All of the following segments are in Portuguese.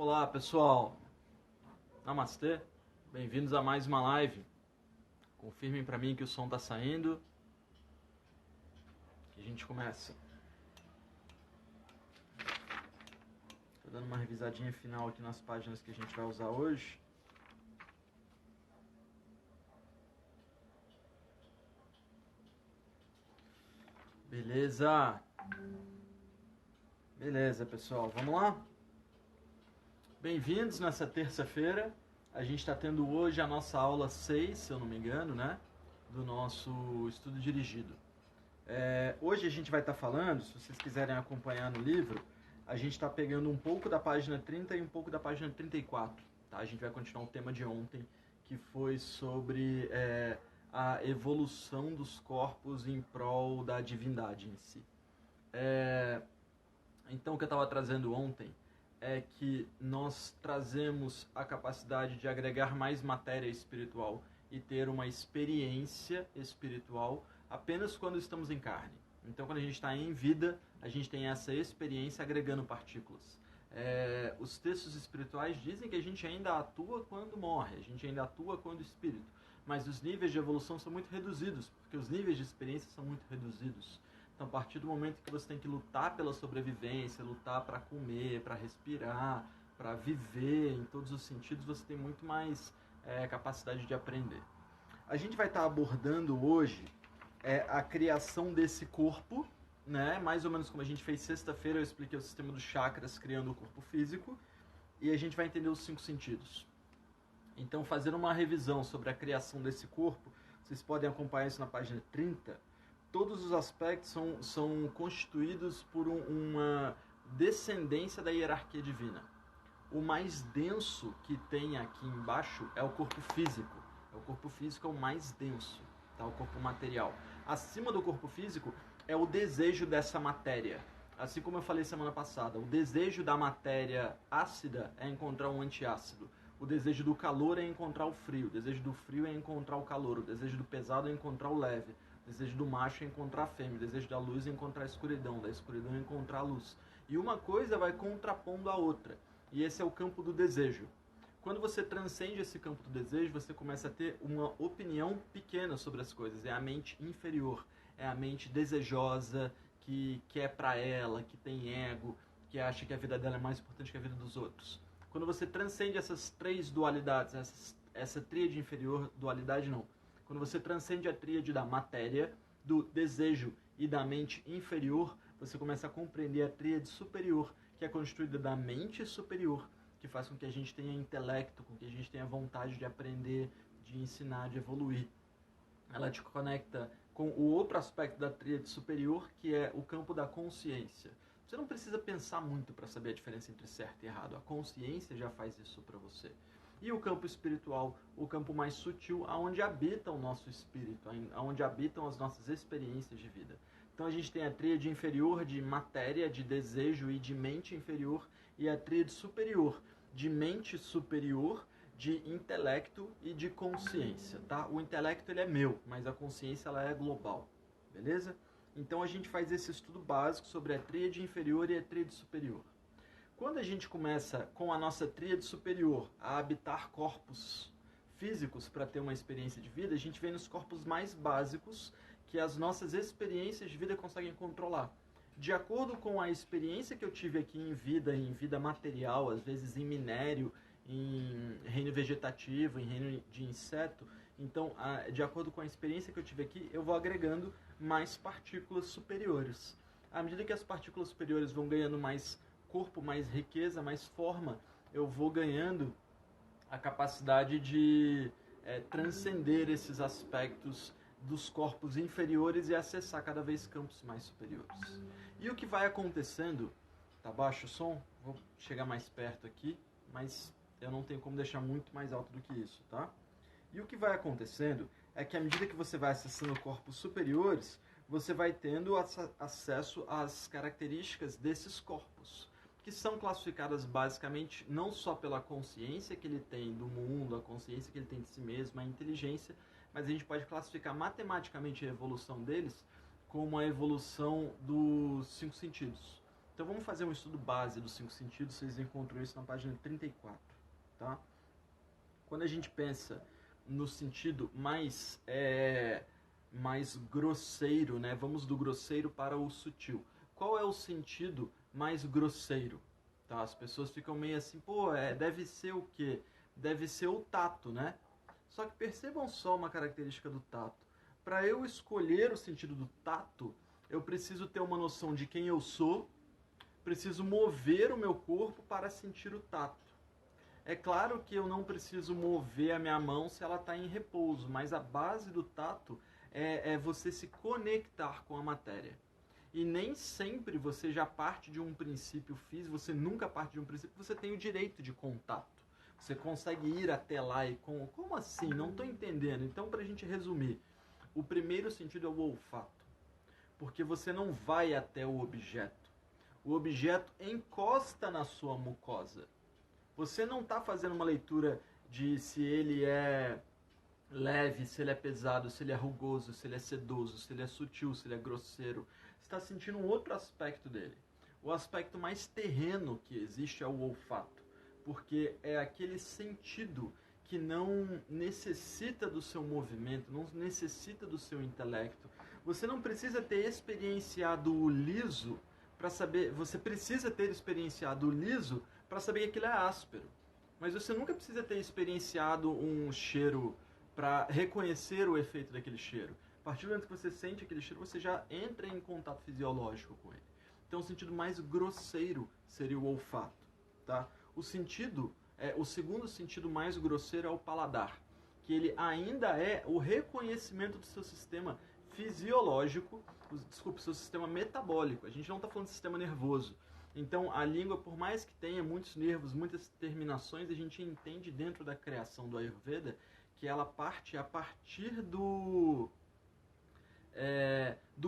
Olá pessoal, Namastê, bem-vindos a mais uma live. Confirmem para mim que o som está saindo, que a gente começa. Estou dando uma revisadinha final aqui nas páginas que a gente vai usar hoje. Beleza? Beleza pessoal, vamos lá? Bem-vindos nessa terça-feira. A gente está tendo hoje a nossa aula 6, se eu não me engano, né? Do nosso estudo dirigido. Hoje a gente vai estar falando, se vocês quiserem acompanhar no livro, a gente está pegando um pouco da página 30 e um pouco da página 34. Tá? A gente vai continuar o tema de ontem, que foi sobre a evolução dos corpos em prol da divindade em si. Então, o que eu estava trazendo ontem é que nós trazemos a capacidade de agregar mais matéria espiritual e ter uma experiência espiritual apenas quando estamos em carne. Então, quando a gente está em vida, a gente tem essa experiência agregando partículas. Os textos espirituais dizem que a gente ainda atua quando morre, a gente ainda atua quando espírito, mas os níveis de evolução são muito reduzidos, porque os níveis de experiência são muito reduzidos. Então, a partir do momento que você tem que lutar pela sobrevivência, lutar para comer, para respirar, para viver em todos os sentidos, você tem muito mais capacidade de aprender. A gente vai estar abordando hoje a criação desse corpo, né? Mais ou menos como a gente fez sexta-feira, eu expliquei o sistema dos chakras criando o corpo físico, e a gente vai entender os 5 sentidos. Então, fazendo uma revisão sobre a criação desse corpo, vocês podem acompanhar isso na página 30. Todos os aspectos são constituídos por uma descendência da hierarquia divina. O mais denso que tem aqui embaixo é o corpo físico. O corpo físico é o mais denso, tá? O corpo material. Acima do corpo físico é o desejo dessa matéria. Assim como eu falei semana passada, o desejo da matéria ácida é encontrar um antiácido. O desejo do calor é encontrar o frio. O desejo do frio é encontrar o calor. O desejo do pesado é encontrar o leve. O desejo do macho é encontrar a fêmea. O desejo da luz é encontrar a escuridão. Da escuridão é encontrar a luz. E uma coisa vai contrapondo a outra. E esse é o campo do desejo. Quando você transcende esse campo do desejo, você começa a ter uma opinião pequena sobre as coisas. É a mente inferior. É a mente desejosa, que quer pra ela, que tem ego, que acha que a vida dela é mais importante que a vida dos outros. Quando você transcende essas 3 dualidades, essa tríade inferior, dualidade não. Quando você transcende a tríade da matéria, do desejo e da mente inferior, você começa a compreender a tríade superior, que é constituída da mente superior, que faz com que a gente tenha intelecto, com que a gente tenha vontade de aprender, de ensinar, de evoluir. Ela te conecta com o outro aspecto da tríade superior, que é o campo da consciência. Você não precisa pensar muito para saber a diferença entre certo e errado. A consciência já faz isso para você. E o campo espiritual, o campo mais sutil, aonde habita o nosso espírito, aonde habitam as nossas experiências de vida. Então a gente tem a tríade inferior de matéria, de desejo e de mente inferior, e a tríade superior de mente superior, de intelecto e de consciência, tá? O intelecto ele é meu, mas a consciência ela é global, beleza? Então a gente faz esse estudo básico sobre a tríade inferior e a tríade superior. Quando a gente começa com a nossa tríade superior a habitar corpos físicos para ter uma experiência de vida, a gente vem nos corpos mais básicos que as nossas experiências de vida conseguem controlar. De acordo com a experiência que eu tive aqui em vida material, às vezes em minério, em reino vegetativo, em reino de inseto, então, de acordo com a experiência que eu tive aqui, eu vou agregando mais partículas superiores. À medida que as partículas superiores vão ganhando mais corpo, mais riqueza, mais forma, eu vou ganhando a capacidade de transcender esses aspectos dos corpos inferiores e acessar cada vez campos mais superiores. E o que vai acontecendo, tá baixo o som? Vou chegar mais perto aqui, mas eu não tenho como deixar muito mais alto do que isso, tá? E o que vai acontecendo é que à medida que você vai acessando corpos superiores, você vai tendo acesso às características desses corpos, que são classificadas basicamente não só pela consciência que ele tem do mundo, a consciência que ele tem de si mesmo, a inteligência, mas a gente pode classificar matematicamente a evolução deles como a evolução dos 5 sentidos. Então vamos fazer um estudo base dos 5 sentidos, vocês encontram isso na página 34, tá? Quando a gente pensa no sentido mais grosseiro, né? Vamos do grosseiro para o sutil. Qual é o sentido mais grosseiro? Tá? As pessoas ficam meio assim, pô, deve ser o quê? Deve ser o tato, né? Só que percebam só uma característica do tato. Para eu escolher o sentido do tato, eu preciso ter uma noção de quem eu sou, preciso mover o meu corpo para sentir o tato. É claro que eu não preciso mover a minha mão se ela está em repouso, mas a base do tato é você se conectar com a matéria. E nem sempre você já parte de um princípio físico, você nunca parte de um princípio, você tem o direito de contato. Você consegue ir até lá e... Como assim? Não estou entendendo. Então, para a gente resumir, o primeiro sentido é o olfato. Porque você não vai até o objeto. O objeto encosta na sua mucosa. Você não está fazendo uma leitura de se ele é leve, se ele é pesado, se ele é rugoso, se ele é sedoso, se ele é sutil, se ele é grosseiro. Você está sentindo um outro aspecto dele. O aspecto mais terreno que existe é o olfato, porque é aquele sentido que não necessita do seu movimento, não necessita do seu intelecto. Você não precisa ter experienciado o liso para saber... Você precisa ter experienciado o liso para saber que aquilo é áspero. Mas você nunca precisa ter experienciado um cheiro para reconhecer o efeito daquele cheiro. A partir do momento que você sente aquele cheiro, você já entra em contato fisiológico com ele. Então, o sentido mais grosseiro seria o olfato, tá? O segundo sentido mais grosseiro é o paladar, que ele ainda é o reconhecimento do seu sistema fisiológico, seu sistema metabólico. A gente não está falando de sistema nervoso. Então, a língua, por mais que tenha muitos nervos, muitas terminações, a gente entende dentro da criação do Ayurveda que ela parte a partir do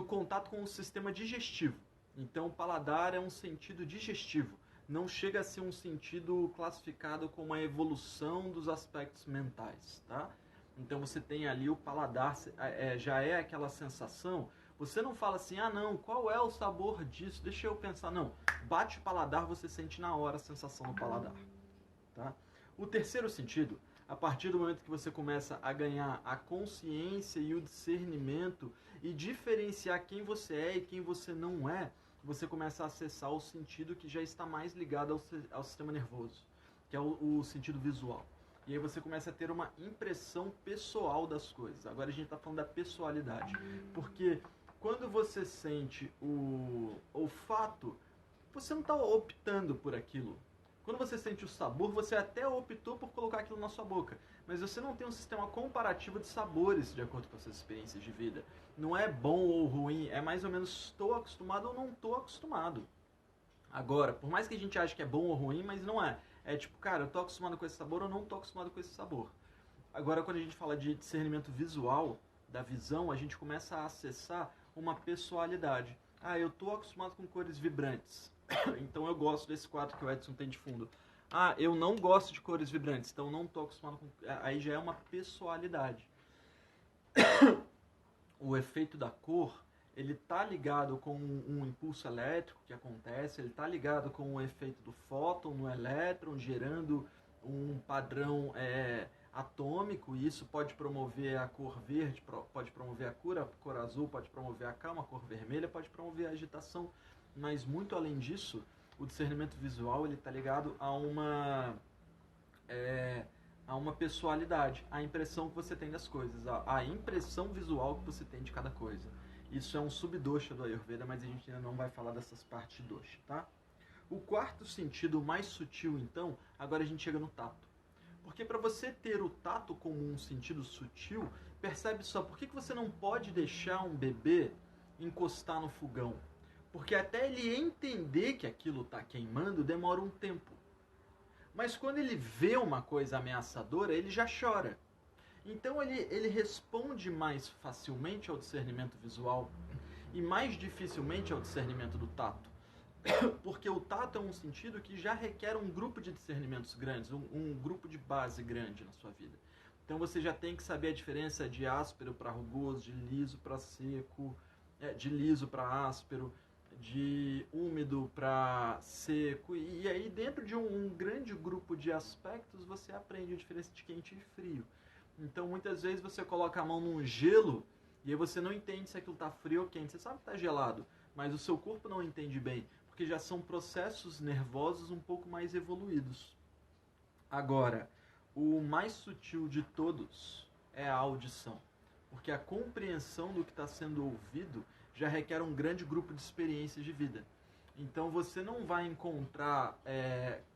contato com o sistema digestivo. Então, o paladar é um sentido digestivo. Não chega a ser um sentido classificado como a evolução dos aspectos mentais, tá? Então, você tem ali o paladar, já é aquela sensação. Você não fala assim, ah não, qual é o sabor disso? Deixa eu pensar. Não, bate o paladar, você sente na hora a sensação do paladar. Tá? O terceiro sentido, a partir do momento que você começa a ganhar a consciência e o discernimento e diferenciar quem você é e quem você não é, você começa a acessar o sentido que já está mais ligado ao sistema nervoso, que é o sentido visual. E aí você começa a ter uma impressão pessoal das coisas. Agora a gente está falando da pessoalidade. Porque quando você sente o olfato, você não está optando por aquilo. Quando você sente o sabor, você até optou por colocar aquilo na sua boca. Mas você não tem um sistema comparativo de sabores de acordo com as suas experiências de vida. Não é bom ou ruim, é mais ou menos estou acostumado ou não estou acostumado. Agora, por mais que a gente ache que é bom ou ruim, mas não é. É tipo, cara, eu tô acostumado com esse sabor ou não tô acostumado com esse sabor. Agora, quando a gente fala de discernimento visual, da visão, a gente começa a acessar uma pessoalidade. Ah, eu tô acostumado com cores vibrantes. Então eu gosto desse quadro que o Edson tem de fundo. Ah, eu não gosto de cores vibrantes, então não tô acostumado com... Aí já é uma pessoalidade. O efeito da cor, ele tá ligado com um impulso elétrico que acontece, ele tá ligado com o efeito do fóton no elétron, gerando um padrão atômico, e isso pode promover a cor verde, pode promover a cor azul pode promover a calma, a cor vermelha pode promover a agitação, mas muito além disso, o discernimento visual ele está ligado a uma pessoalidade, a impressão que você tem das coisas, a impressão visual que você tem de cada coisa. Isso é um subdosha do Ayurveda, mas a gente ainda não vai falar dessas partes de dosha, tá? O quarto sentido mais sutil, então, agora a gente chega no tato. Porque para você ter o tato como um sentido sutil, percebe só, por que você não pode deixar um bebê encostar no fogão? Porque até ele entender que aquilo está queimando, demora um tempo. Mas quando ele vê uma coisa ameaçadora, ele já chora. Então ele responde mais facilmente ao discernimento visual e mais dificilmente ao discernimento do tato. Porque o tato é um sentido que já requer um grupo de discernimentos grandes, um grupo de base grande na sua vida. Então você já tem que saber a diferença de áspero para rugoso, de liso para seco, de liso para áspero, de úmido para seco, e aí dentro de um grande grupo de aspectos você aprende a diferença de quente e frio. Então muitas vezes você coloca a mão num gelo e aí você não entende se aquilo está frio ou quente. Você sabe que está gelado, mas o seu corpo não entende bem, porque já são processos nervosos um pouco mais evoluídos. Agora, o mais sutil de todos é a audição, porque a compreensão do que está sendo ouvido já requer um grande grupo de experiências de vida. Então você não vai encontrar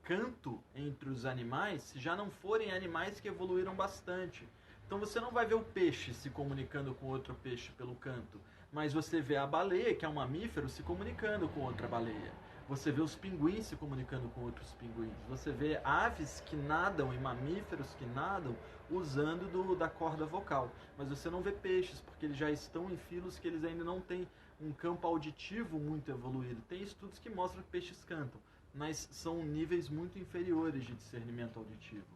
canto entre os animais se já não forem animais que evoluíram bastante. Então você não vai ver o peixe se comunicando com outro peixe pelo canto, mas você vê a baleia, que é um mamífero, se comunicando com outra baleia. Você vê os pinguins se comunicando com outros pinguins. Você vê aves que nadam e mamíferos que nadam usando da corda vocal. Mas você não vê peixes, porque eles já estão em filos que eles ainda não têm um campo auditivo muito evoluído. Tem estudos que mostram que peixes cantam, mas são níveis muito inferiores de discernimento auditivo.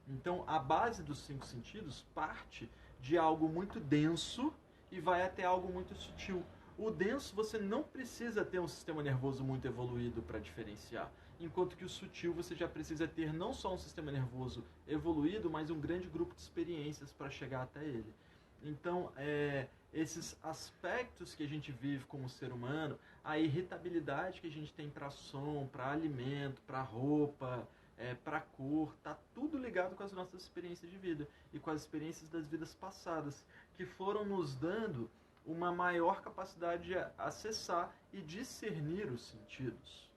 Então, a base dos 5 sentidos parte de algo muito denso e vai até algo muito sutil. O denso você não precisa ter um sistema nervoso muito evoluído para diferenciar, enquanto que o sutil você já precisa ter não só um sistema nervoso evoluído, mas um grande grupo de experiências para chegar até ele. Então, esses aspectos que a gente vive como ser humano, a irritabilidade que a gente tem para som, para alimento, para roupa, para cor, tá tudo ligado com as nossas experiências de vida e com as experiências das vidas passadas, que foram nos dando uma maior capacidade de acessar e discernir os sentidos.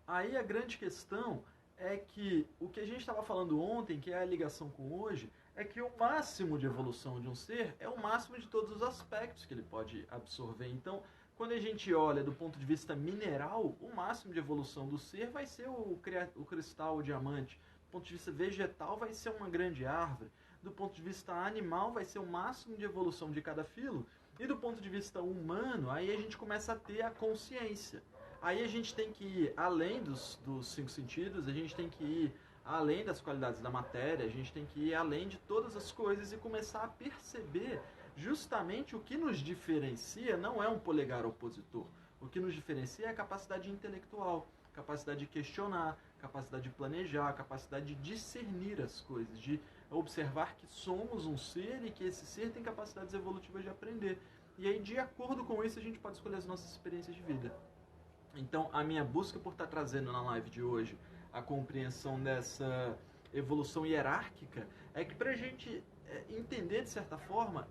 Aí a grande questão é que o que a gente estava falando ontem, que é a ligação com hoje, é que o máximo de evolução de um ser é o máximo de todos os aspectos que ele pode absorver. Então, quando a gente olha do ponto de vista mineral, o máximo de evolução do ser vai ser o cristal, o diamante. Do ponto de vista vegetal, vai ser uma grande árvore. Do ponto de vista animal, vai ser o máximo de evolução de cada filo. E do ponto de vista humano, aí a gente começa a ter a consciência. Aí a gente tem que ir além dos 5 sentidos, a gente tem que ir além das qualidades da matéria, a gente tem que ir além de todas as coisas e começar a perceber justamente o que nos diferencia não é um polegar opositor. O que nos diferencia é a capacidade intelectual, capacidade de questionar, capacidade de planejar, capacidade de discernir as coisas, de observar que somos um ser e que esse ser tem capacidades evolutivas de aprender. E aí, de acordo com isso, a gente pode escolher as nossas experiências de vida. Então, a minha busca por estar trazendo na live de hoje a compreensão dessa evolução hierárquica é que para a gente entender, de certa forma,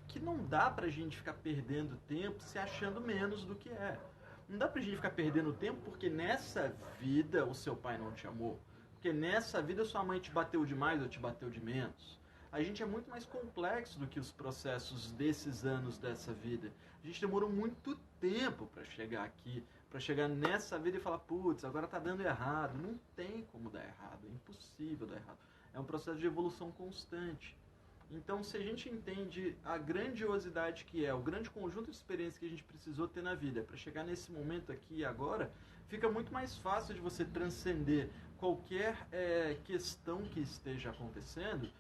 que não dá para a gente ficar perdendo tempo se achando menos do que é. Não dá pra gente ficar perdendo tempo porque nessa vida o seu pai não te amou. Porque nessa vida sua mãe te bateu demais ou te bateu de menos. A gente é muito mais complexo do que os processos desses anos dessa vida. A gente demorou muito tempo para chegar aqui, para chegar nessa vida e falar, putz, agora tá dando errado. Não tem como dar errado, é impossível dar errado. É um processo de evolução constante. Então, se a gente entende a grandiosidade que é, o grande conjunto de experiências que a gente precisou ter na vida para chegar nesse momento aqui e agora, fica muito mais fácil de você transcender qualquer questão que esteja acontecendo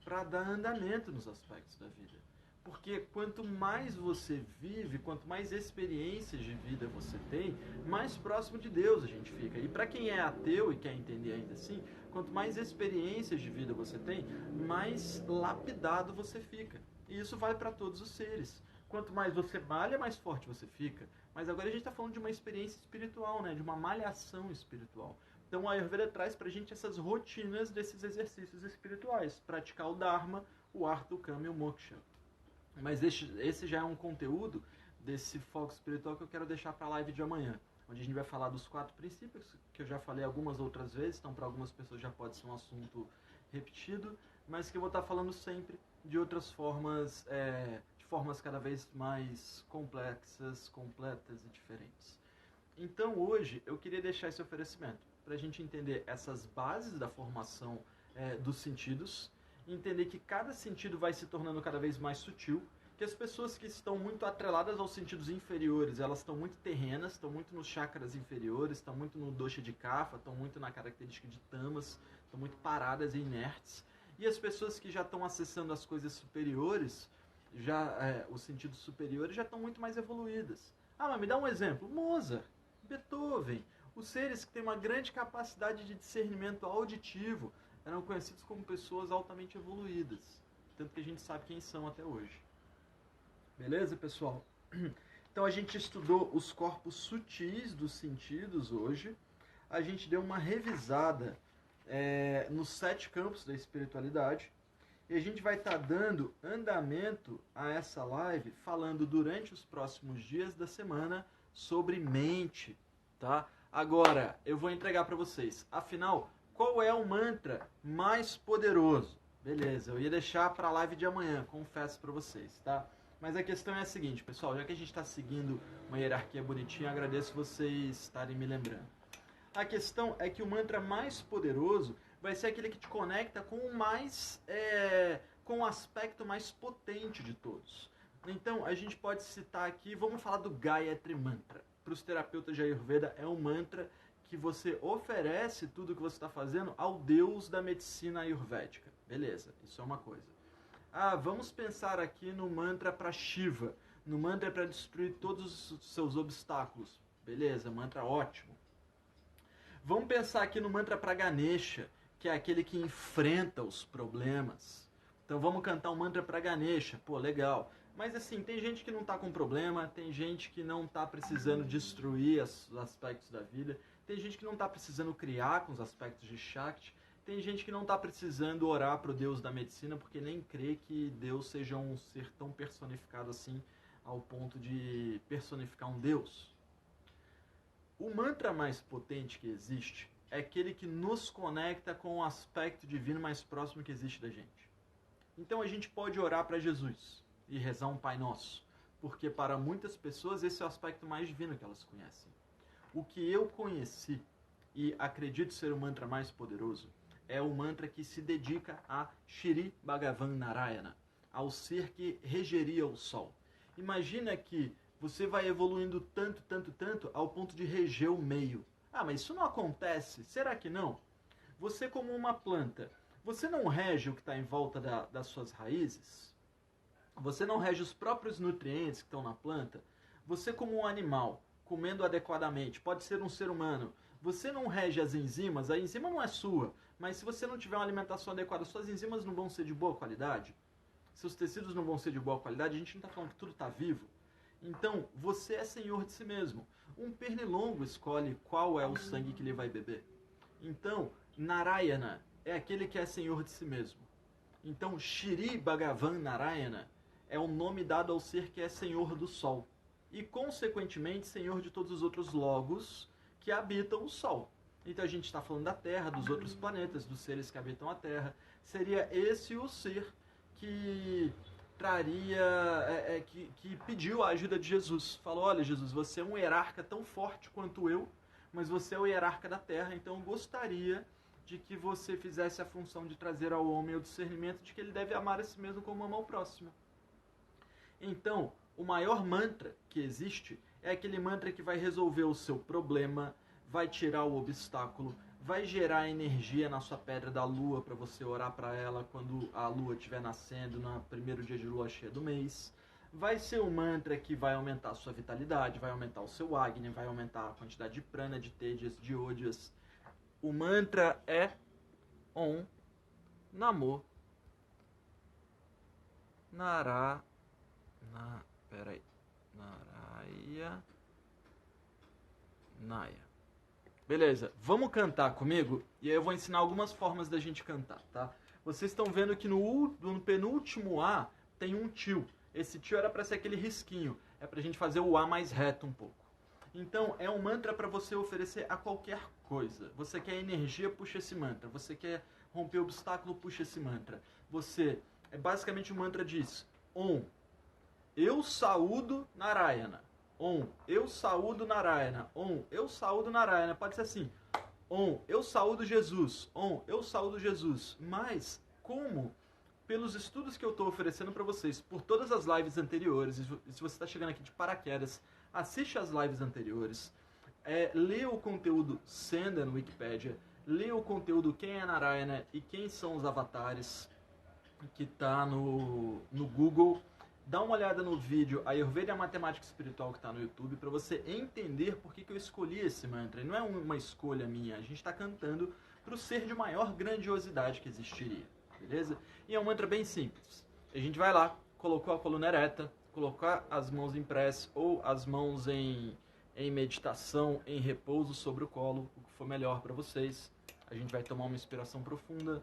para dar andamento nos aspectos da vida. Porque quanto mais você vive, quanto mais experiências de vida você tem, mais próximo de Deus a gente fica. E para quem é ateu e quer entender ainda assim, quanto mais experiências de vida você tem, mais lapidado você fica. E isso vale para todos os seres. Quanto mais você malha, mais forte você fica. Mas agora a gente está falando de uma experiência espiritual, né? De uma malhação espiritual. Então a Ayurveda traz para a gente essas rotinas desses exercícios espirituais. Praticar o Dharma, o Artha, o Kama e o Moksha. Mas esse já é um conteúdo desse foco espiritual que eu quero deixar para a live de amanhã, onde a gente vai falar dos 4 princípios, que eu já falei algumas outras vezes, então para algumas pessoas já pode ser um assunto repetido, mas que eu vou estar falando sempre de outras formas, de formas cada vez mais complexas, completas e diferentes. Então hoje eu queria deixar esse oferecimento, para a gente entender essas bases da formação dos sentidos, entender que cada sentido vai se tornando cada vez mais sutil, que as pessoas que estão muito atreladas aos sentidos inferiores, elas estão muito terrenas, estão muito nos chakras inferiores, estão muito no dosha de Kapha, estão muito na característica de Tamas, estão muito paradas e inertes. E as pessoas que já estão acessando as coisas superiores os sentidos superiores já estão muito mais evoluídas. Ah, mas me dá um exemplo. Mozart, Beethoven, os seres que têm uma grande capacidade de discernimento auditivo eram conhecidos como pessoas altamente evoluídas. Tanto que a gente sabe quem são até hoje. Beleza, pessoal? Então a gente estudou os corpos sutis dos sentidos hoje. A gente deu uma revisada nos 7 campos da espiritualidade. E a gente vai estar dando andamento a essa live, falando durante os próximos dias da semana sobre mente, tá? Agora, eu vou entregar para vocês. Afinal, qual é o mantra mais poderoso? Beleza, eu ia deixar para a live de amanhã, confesso para vocês, tá? Mas a questão é a seguinte, pessoal, já que a gente está seguindo uma hierarquia bonitinha, agradeço vocês estarem me lembrando. A questão é que o mantra mais poderoso vai ser aquele que te conecta com com o aspecto mais potente de todos. Então, a gente pode citar aqui, vamos falar do Gayatri Mantra. Para os terapeutas de Ayurveda, é um mantra que você oferece tudo o que você está fazendo ao deus da medicina ayurvédica. Beleza, isso é uma coisa. Ah, vamos pensar aqui no mantra para Shiva. No mantra para destruir todos os seus obstáculos. Beleza, mantra ótimo. Vamos pensar aqui no mantra para Ganesha, que é aquele que enfrenta os problemas. Então vamos cantar um mantra para Ganesha. Pô, legal. Mas assim, tem gente que não está com problema, tem gente que não está precisando destruir os aspectos da vida, tem gente que não está precisando criar com os aspectos de Shakti, tem gente que não está precisando orar para o Deus da medicina porque nem crê que Deus seja um ser tão personificado assim ao ponto de personificar um Deus. O mantra mais potente que existe é aquele que nos conecta com o aspecto divino mais próximo que existe da gente. Então a gente pode orar para Jesus e rezar um Pai Nosso, porque para muitas pessoas esse é o aspecto mais divino que elas conhecem. O que eu conheci e acredito ser o mantra mais poderoso é o mantra que se dedica a Shri Bhagavan Narayana, ao ser que regeria o sol. Imagina que você vai evoluindo tanto, ao ponto de reger o meio. Ah, mas isso não acontece? Será que não? Você como uma planta, você não rege o que está em volta das suas raízes? Você não rege os próprios nutrientes que estão na planta? Você como um animal, comendo adequadamente, pode ser um ser humano, você não rege as enzimas? A enzima não é sua, mas se você não tiver uma alimentação adequada, suas enzimas não vão ser de boa qualidade? Seus tecidos não vão ser de boa qualidade? A gente não está falando que tudo está vivo? Então, você é senhor de si mesmo. Um pernilongo escolhe qual é o sangue que ele vai beber. Então, Narayana é aquele que é senhor de si mesmo. Então, Shri Bhagavan Narayana é o nome dado ao ser que é senhor do Sol. E, consequentemente, senhor de todos os outros logos que habitam o Sol. Então, a gente está falando da Terra, dos outros planetas, dos seres que habitam a Terra. Seria esse o ser que que pediu a ajuda de Jesus. Falou, olha Jesus, você é um hierarca tão forte quanto eu, mas você é o hierarca da Terra, então eu gostaria de que você fizesse a função de trazer ao homem o discernimento de que ele deve amar a si mesmo como ama o próximo. Então, o maior mantra que existe é aquele mantra que vai resolver o seu problema, vai tirar o obstáculo, vai gerar energia na sua pedra da lua para você orar para ela quando a lua estiver nascendo no primeiro dia de lua cheia do mês. Vai ser um mantra que vai aumentar a sua vitalidade, vai aumentar o seu Agni, vai aumentar a quantidade de prana, de tejas, de odyas. O mantra é Om Namo Naraya. Beleza, vamos cantar comigo? E aí eu vou ensinar algumas formas da gente cantar, tá? Vocês estão vendo que no penúltimo A tem um tio. Esse tio era para ser aquele risquinho. É pra gente fazer o A mais reto um pouco. Então, é um mantra para você oferecer a qualquer coisa. Você quer energia, puxa esse mantra. Você quer romper obstáculo, puxa esse mantra. Basicamente o mantra diz: Om, eu saúdo Narayana. Om, eu saúdo Narayana. Om, eu saúdo Narayana. Pode ser assim: Om, eu saúdo Jesus. Om, eu saúdo Jesus. Mas, como pelos estudos que eu estou oferecendo para vocês, por todas as lives anteriores, e se você está chegando aqui de paraquedas, assiste as lives anteriores, lê o conteúdo Senda no Wikipedia, lê o conteúdo Quem é Narayana e Quem são os Avatares, que está no Google. dá uma olhada no vídeo Ayurveda e a Matemática Espiritual que está no YouTube para você entender por que eu escolhi esse mantra. E não é uma escolha minha, a gente está cantando para o ser de maior grandiosidade que existiria, beleza? E é um mantra bem simples. A gente vai lá, colocou a coluna ereta, colocar as mãos em prece ou as mãos em meditação, em repouso sobre o colo, o que for melhor para vocês. A gente vai tomar uma inspiração profunda.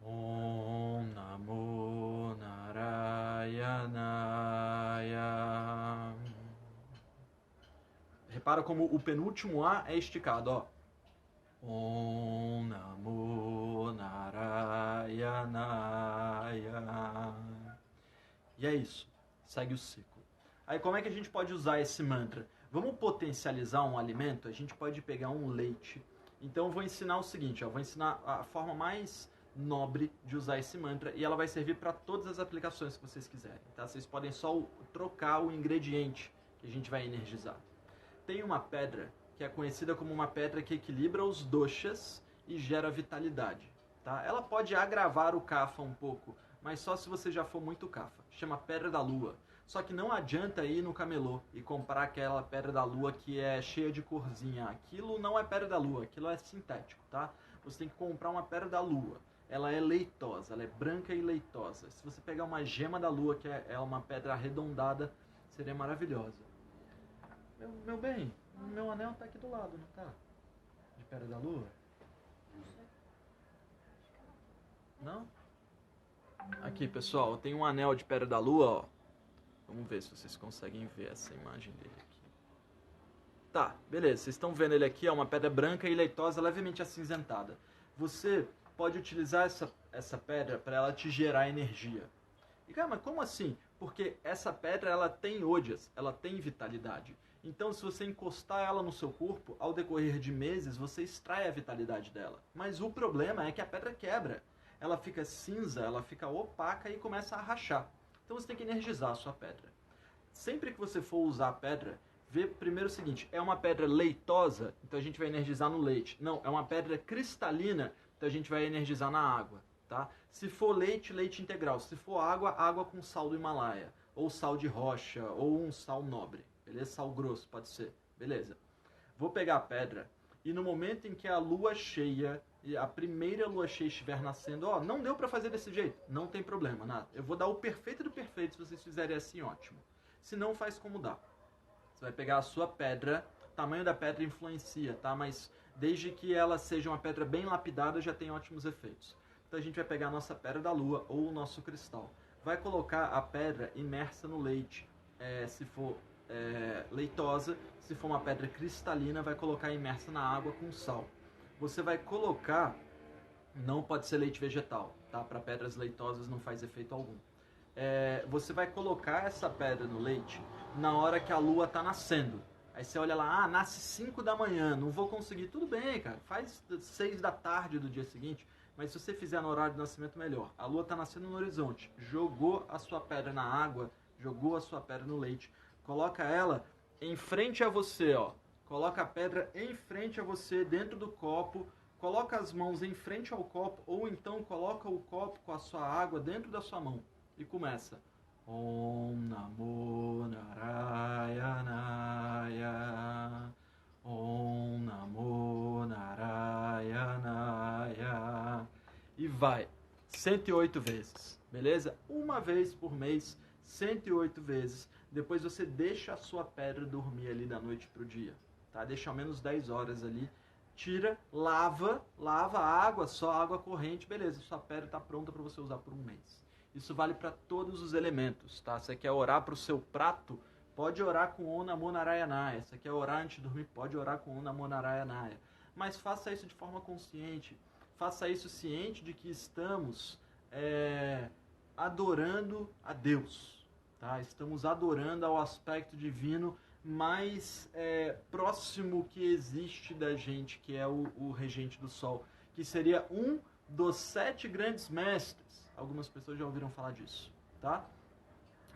Om Namo Narayanaya. Repara como o penúltimo A é esticado, ó. Om Namo Narayanaya. E é isso. Segue o ciclo. Aí como é que a gente pode usar esse mantra? Vamos potencializar um alimento? A gente pode pegar um leite. Então eu vou ensinar o seguinte, ó, vou ensinar a forma mais nobre de usar esse mantra e ela vai servir para todas as aplicações que vocês quiserem, tá? Vocês podem só trocar o ingrediente que a gente vai energizar. Tem uma pedra que é conhecida como uma pedra que equilibra os doshas e gera vitalidade, tá? Ela pode agravar o kapha um pouco, mas só se você já for muito kapha. Chama Pedra da Lua. Só que não adianta ir no camelô e comprar aquela Pedra da Lua que é cheia de corzinha. Aquilo não é Pedra da Lua, aquilo é sintético, tá? Você tem que comprar uma Pedra da Lua. Ela é leitosa, ela é branca e leitosa. Se você pegar uma gema da lua, que é uma pedra arredondada, seria maravilhosa. Meu bem, meu anel tá aqui do lado, não tá? De pedra da lua? Não? Aqui, pessoal, eu tenho um anel de pedra da lua, ó. Vamos ver se vocês conseguem ver essa imagem dele aqui. Tá, beleza. Vocês estão vendo ele aqui, é uma pedra branca e leitosa, levemente acinzentada. Você pode utilizar essa pedra para ela te gerar energia. E cara, mas como assim? Porque essa pedra ela tem ojas, ela tem vitalidade. Então se você encostar ela no seu corpo, ao decorrer de meses você extrai a vitalidade dela. Mas o problema é que a pedra quebra. Ela fica cinza, ela fica opaca e começa a rachar. Então você tem que energizar a sua pedra. Sempre que você for usar a pedra, vê primeiro o seguinte, é uma pedra leitosa, então a gente vai energizar no leite. Não, é uma pedra cristalina, então a gente vai energizar na água, tá? Se for leite, leite integral. Se for água, água com sal do Himalaia. Ou sal de rocha, ou um sal nobre. Beleza? Sal grosso, pode ser. Beleza. Vou pegar a pedra e no momento em que a lua cheia, a primeira lua cheia estiver nascendo, ó, não deu pra fazer desse jeito. Não tem problema, nada. Eu vou dar o perfeito do perfeito, se vocês fizerem assim, ótimo. Se não, faz como dá. Você vai pegar a sua pedra, o tamanho da pedra influencia, tá? Mas desde que ela seja uma pedra bem lapidada, já tem ótimos efeitos. Então a gente vai pegar a nossa pedra da lua ou o nosso cristal. Vai colocar a pedra imersa no leite, se for leitosa. Se for uma pedra cristalina, vai colocar imersa na água com sal. Você vai colocar, não pode ser leite vegetal, tá? Para pedras leitosas não faz efeito algum. Você vai colocar essa pedra no leite na hora que a lua está nascendo. Aí você olha lá, nasce 5 da manhã, não vou conseguir. Tudo bem, cara, faz 6 da tarde do dia seguinte, mas se você fizer no horário de nascimento, melhor. A lua está nascendo no horizonte, jogou a sua pedra na água, jogou a sua pedra no leite, coloca ela em frente a você, ó. Coloca a pedra em frente a você, dentro do copo, coloca as mãos em frente ao copo, ou então coloca o copo com a sua água dentro da sua mão. E começa. Om Namo Narayanaya. Om Namo Narayanaya. E vai. 108 vezes. Beleza? Uma vez por mês, 108 vezes. Depois você deixa a sua pedra dormir ali da noite pro dia. Tá? Deixa ao menos 10 horas ali. Tira, lava a água, só água corrente. Beleza, sua pedra está pronta para você usar por um mês. Isso vale para todos os elementos, tá? Você quer orar para o seu prato? Pode orar com Om Namo Narayanaya. Você quer orar antes de dormir? Pode orar com Om Namo Narayanaya. Mas faça isso de forma consciente. Faça isso ciente de que estamos adorando a Deus, tá? Estamos adorando ao aspecto divino mais próximo que existe da gente, que é o regente do sol, que seria um dos 7 grandes mestres. Algumas pessoas já ouviram falar disso, tá?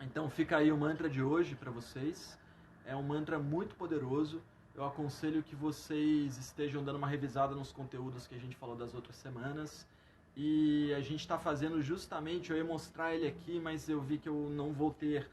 Então fica aí o mantra de hoje para vocês. É um mantra muito poderoso. Eu aconselho que vocês estejam dando uma revisada nos conteúdos que a gente falou das outras semanas. E a gente está fazendo justamente, eu ia mostrar ele aqui, mas eu vi que eu não vou ter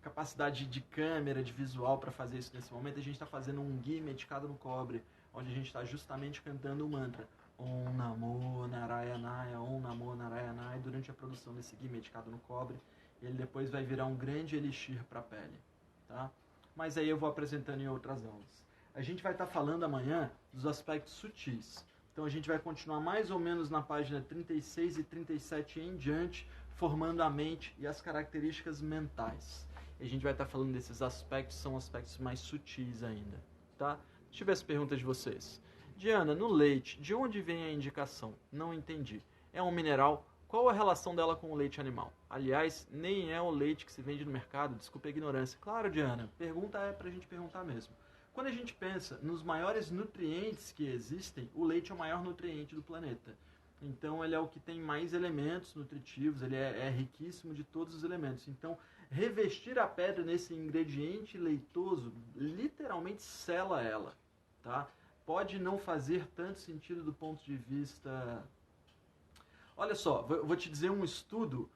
capacidade de câmera, de visual para fazer isso nesse momento. A gente está fazendo um ghee medicado no cobre, onde a gente está justamente cantando o mantra Om Namo Narayanaya, Om Namo Narayanaya, durante a produção desse ghee medicado no cobre. Ele depois vai virar um grande elixir para a pele, tá? Mas aí eu vou apresentando em outras aulas. A gente vai estar falando amanhã dos aspectos sutis. Então a gente vai continuar mais ou menos na página 36 e 37 em diante, formando a mente e as características mentais. E a gente vai estar falando desses aspectos, são aspectos mais sutis ainda, tá? Deixa eu ver as perguntas de vocês. Diana, no leite, de onde vem a indicação? Não entendi. É um mineral? Qual a relação dela com o leite animal? Aliás, nem é o leite que se vende no mercado, desculpa a ignorância. Claro, Diana, pergunta é pra gente perguntar mesmo. Quando a gente pensa nos maiores nutrientes que existem, o leite é o maior nutriente do planeta. Então ele é o que tem mais elementos nutritivos, ele é riquíssimo de todos os elementos. Então revestir a pedra nesse ingrediente leitoso literalmente sela ela, tá? Pode não fazer tanto sentido do ponto de vista... Olha só, vou te dizer um estudo,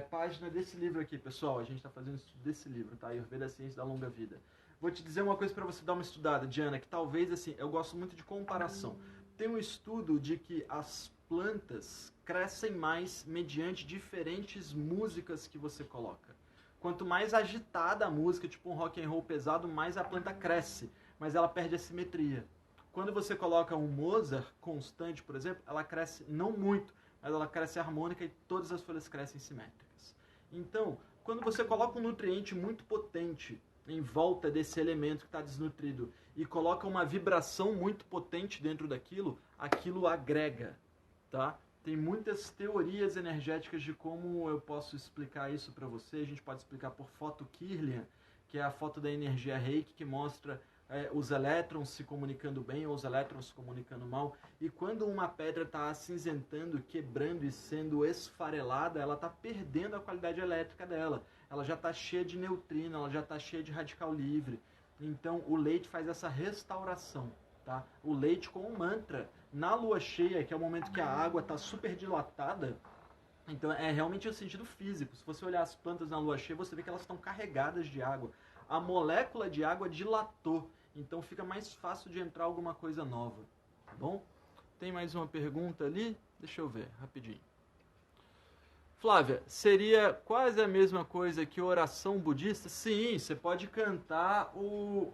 página desse livro aqui, pessoal. A gente está fazendo um estudo desse livro, tá? Ayurveda, a Ciência da Longa Vida. Vou te dizer uma coisa para você dar uma estudada, Diana, que talvez, assim, eu gosto muito de comparação. Tem um estudo de que as plantas crescem mais mediante diferentes músicas que você coloca. Quanto mais agitada a música, tipo um rock and roll pesado, mais a planta cresce, mas ela perde a simetria. Quando você coloca um Mozart constante, por exemplo, ela cresce não muito, mas ela cresce harmônica e todas as folhas crescem simétricas. Então, quando você coloca um nutriente muito potente em volta desse elemento que está desnutrido e coloca uma vibração muito potente dentro daquilo, aquilo agrega, tá? Tem muitas teorias energéticas de como eu posso explicar isso para você. A gente pode explicar por foto Kirlian, que é a foto da energia Reiki, que mostra os elétrons se comunicando bem ou os elétrons se comunicando mal. E quando uma pedra está acinzentando, quebrando e sendo esfarelada, ela está perdendo a qualidade elétrica dela. Ela já está cheia de neutrino, ela já está cheia de radical livre. Então o leite faz essa restauração, tá? O leite com um mantra. Na lua cheia, que é o momento que a água está super dilatada, então é realmente o sentido físico. Se você olhar as plantas na lua cheia, você vê que elas estão carregadas de água. A molécula de água dilatou, então fica mais fácil de entrar alguma coisa nova, tá bom? Tem mais uma pergunta ali? Deixa eu ver, rapidinho. Flávia, seria quase a mesma coisa que oração budista? Sim, você pode cantar o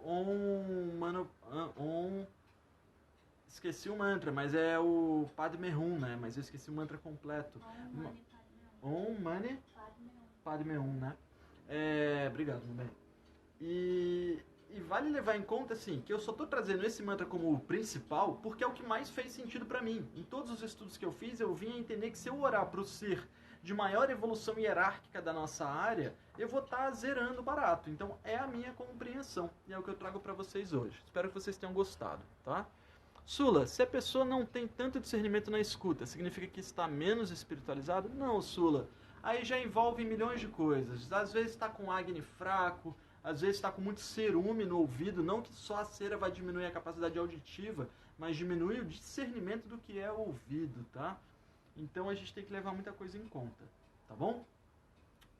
Om... Esqueci o mantra, mas é o Padme Hum, né? Mas eu esqueci o mantra completo. Om Mani Padme Hum, né? Obrigado, meu bem. E vale levar em conta, assim, que eu só estou trazendo esse mantra como o principal porque é o que mais fez sentido para mim. Em todos os estudos que eu fiz, eu vim a entender que se eu orar para o ser de maior evolução hierárquica da nossa área, eu vou estar zerando o barato. Então, é a minha compreensão. E é o que eu trago para vocês hoje. Espero que vocês tenham gostado, tá? Sula, se a pessoa não tem tanto discernimento na escuta, significa que está menos espiritualizado? Não, Sula. Aí já envolve milhões de coisas. Às vezes está com Agni fraco, às vezes está com muito cerume no ouvido. Não que só a cera vai diminuir a capacidade auditiva, mas diminui o discernimento do que é o ouvido, tá? Então a gente tem que levar muita coisa em conta, tá bom?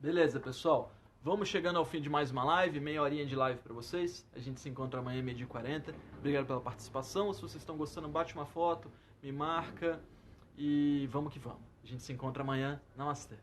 Beleza, pessoal. Vamos chegando ao fim de mais uma live, meia horinha de live para vocês. A gente se encontra amanhã, 12h40. Obrigado pela participação. Se vocês estão gostando, bate uma foto, me marca e vamos que vamos. A gente se encontra amanhã. Namastê.